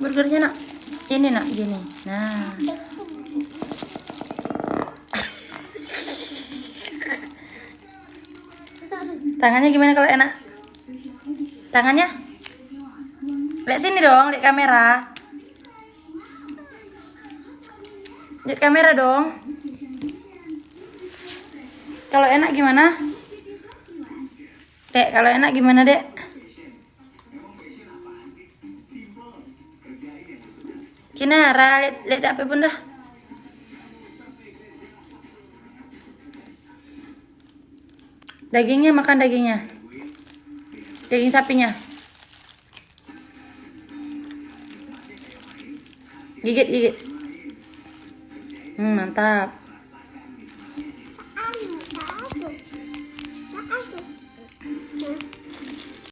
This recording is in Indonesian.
Burgernya nak. Ini nak gini. Nah. Tangannya gimana kalau enak? Tangannya? Lihat sini dong, lihat kamera. Lihat kamera dong. Kalau enak gimana? Dek, kalau enak gimana, Dek? Kinara, lihat apa bunda? Dagingnya, makan dagingnya. Daging sapinya. Gigit, gigit. Mantap.